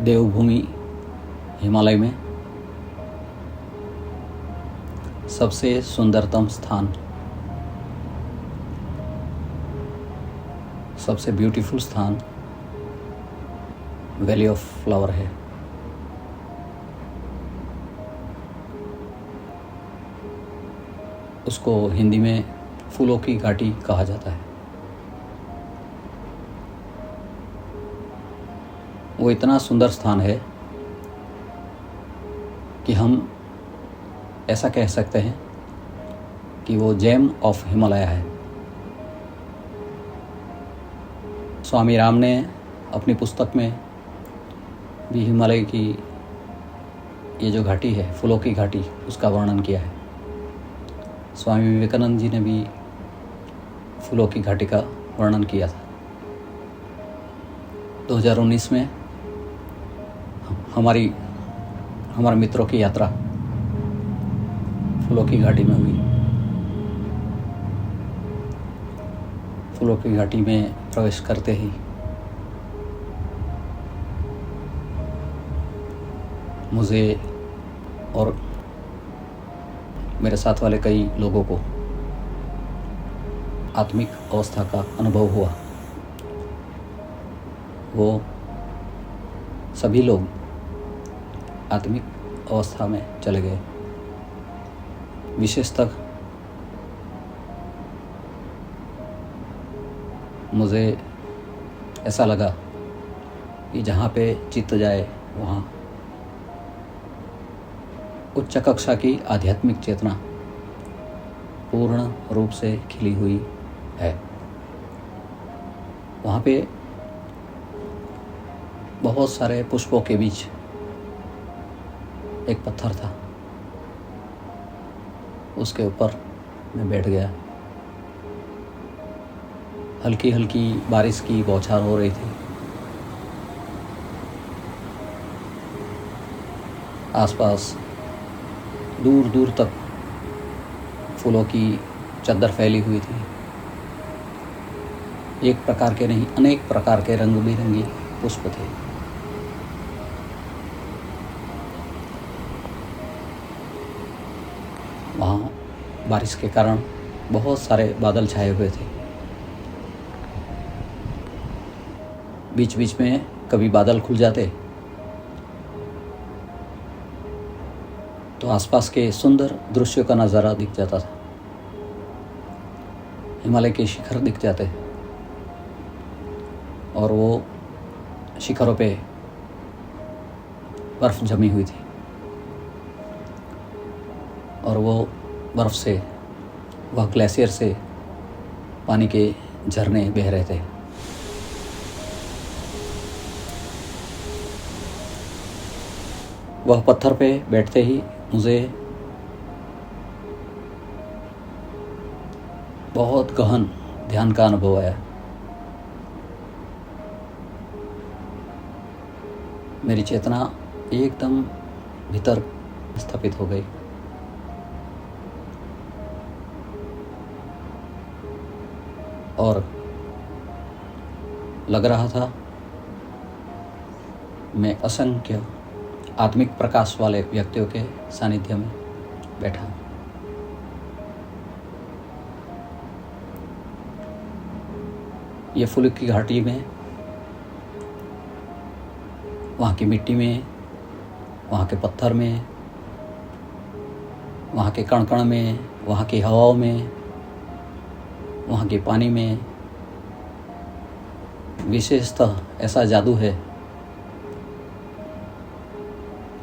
देवभूमि हिमालय में सबसे सुंदरतम स्थान, सबसे ब्यूटीफुल स्थान वैली ऑफ फ्लावर है। उसको हिंदी में फूलों की घाटी कहा जाता है। वो इतना सुंदर स्थान है कि हम ऐसा कह सकते हैं कि वो जेम ऑफ हिमालय है। स्वामी राम ने अपनी पुस्तक में भी हिमालय की ये जो घाटी है, फूलों की घाटी, उसका वर्णन किया है। स्वामी विवेकानंद जी ने भी फूलों की घाटी का वर्णन किया था। 2019 में हमारे मित्रों की यात्रा फूलों की घाटी में हुई। फूलों की घाटी में प्रवेश करते ही मुझे और मेरे साथ वाले कई लोगों को आत्मिक अवस्था का अनुभव हुआ। वो सभी लोग आत्मिक अवस्था में चले गए। विशेषतः मुझे ऐसा लगा कि जहाँ पे चित्त जाए वहाँ उच्च कक्षा की आध्यात्मिक चेतना पूर्ण रूप से खिली हुई है। वहाँ पे बहुत सारे पुष्पों के बीच एक पत्थर था। उसके ऊपर मैं बैठ गया। हल्की हल्की बारिश की बौछार हो रही थी। आसपास दूर दूर तक फूलों की चद्दर फैली हुई थी। एक प्रकार के नहीं, अनेक प्रकार के रंग बिरंगी पुष्प थे। वहाँ बारिश के कारण बहुत सारे बादल छाए हुए थे। बीच बीच में कभी बादल खुल जाते तो आसपास के सुंदर दृश्यों का नज़ारा दिख जाता था। हिमालय के शिखर दिख जाते और वो शिखरों पे बर्फ़ जमी हुई थी और वो बर्फ़ से, वह ग्लेशियर से पानी के झरने बह रहे थे। वह पत्थर पे बैठते ही मुझे बहुत गहन ध्यान का अनुभव आया। मेरी चेतना एकदम भीतर स्थापित हो गई। और लग रहा था मैं असंख्य आत्मिक प्रकाश वाले व्यक्तियों के सानिध्य में बैठा। ये फूलों की घाटी में, वहाँ की मिट्टी में, वहाँ के पत्थर में, वहाँ के कण कण में, वहाँ की हवाओं में, वहाँ के पानी में विशेषतः ऐसा जादू है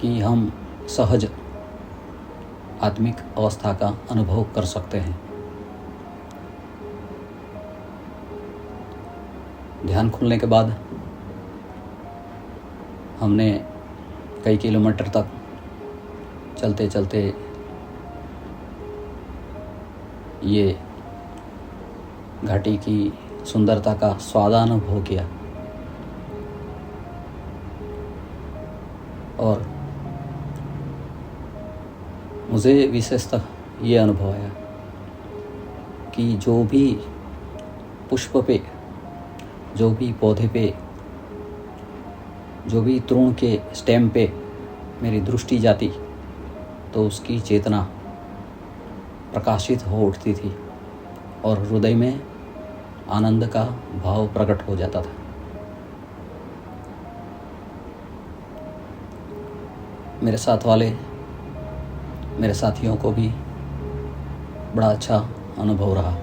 कि हम सहज आत्मिक अवस्था का अनुभव कर सकते हैं। ध्यान खुलने के बाद हमने कई किलोमीटर तक चलते चलते ये घाटी की सुंदरता का स्वादानुभव किया और मुझे विशेषतः ये अनुभव आया कि जो भी पुष्प पे, जो भी पौधे पे जो भी तृण के स्टेम पे मेरी दृष्टि जाती तो उसकी चेतना प्रकाशित हो उठती थी और हृदय में आनंद का भाव प्रकट हो जाता था। मेरे साथ वाले मेरे साथियों को भी बड़ा अच्छा अनुभव रहा।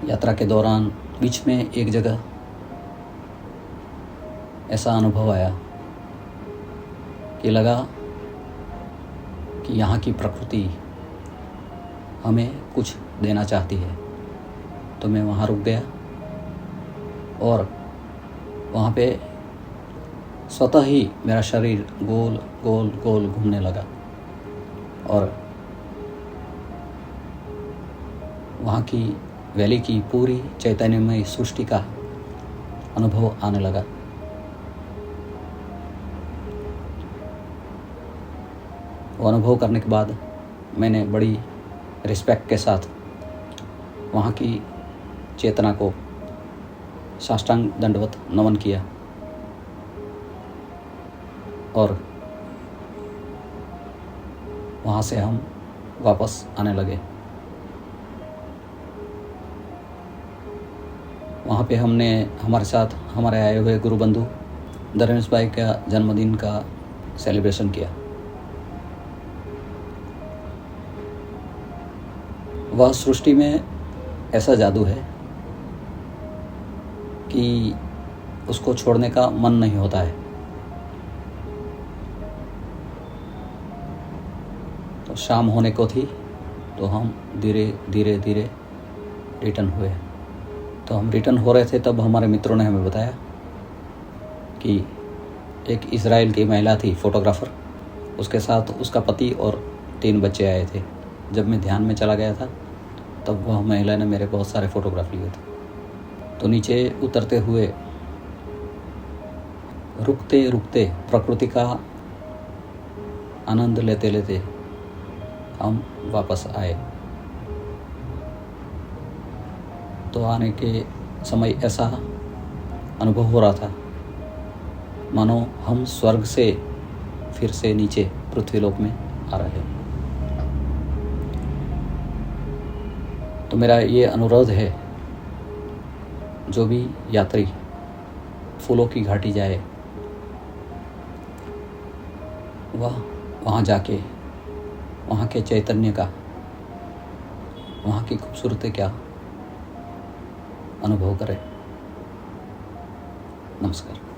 यात्रा के दौरान बीच में एक जगह ऐसा अनुभव आया कि लगा कि यहाँ की प्रकृति हमें कुछ देना चाहती है, तो मैं वहाँ रुक गया और वहाँ पे स्वतः ही मेरा शरीर गोल गोल गोल घूमने लगा और वहाँ की वैली की पूरी चैतन्यमय सृष्टि का अनुभव आने लगा। वो अनुभव करने के बाद मैंने बड़ी रिस्पेक्ट के साथ वहाँ की चेतना को साष्टांग दंडवत नमन किया और वहाँ से हम वापस आने लगे। वहाँ पे हमने हमारे साथ हमारे आए हुए गुरु बंधु धर्मेश भाई का जन्मदिन का सेलिब्रेशन किया। वह सृष्टि में ऐसा जादू है कि उसको छोड़ने का मन नहीं होता है। तो शाम होने को थी तो हम धीरे धीरे धीरे रिटर्न हुए। तो हम रिटर्न हो रहे थे तब हमारे मित्रों ने हमें बताया कि एक इज़राइल की महिला थी फोटोग्राफ़र, उसके साथ उसका पति और 3 बच्चे आए थे। जब मैं ध्यान में चला गया था तब वह महिला ने मेरे बहुत सारे फ़ोटोग्राफ लिए थे। तो नीचे उतरते हुए रुकते रुकते प्रकृति का आनंद लेते लेते हम वापस आए। तो आने के समय ऐसा अनुभव हो रहा था मानो हम स्वर्ग से फिर से नीचे पृथ्वीलोक में आ रहे हैं। तो मेरा ये अनुरोध है, जो भी यात्री फूलों की घाटी जाए वह वहाँ जाके वहाँ के चैतन्य का, वहाँ की खूबसूरती क्या अनुभव करें। नमस्कार।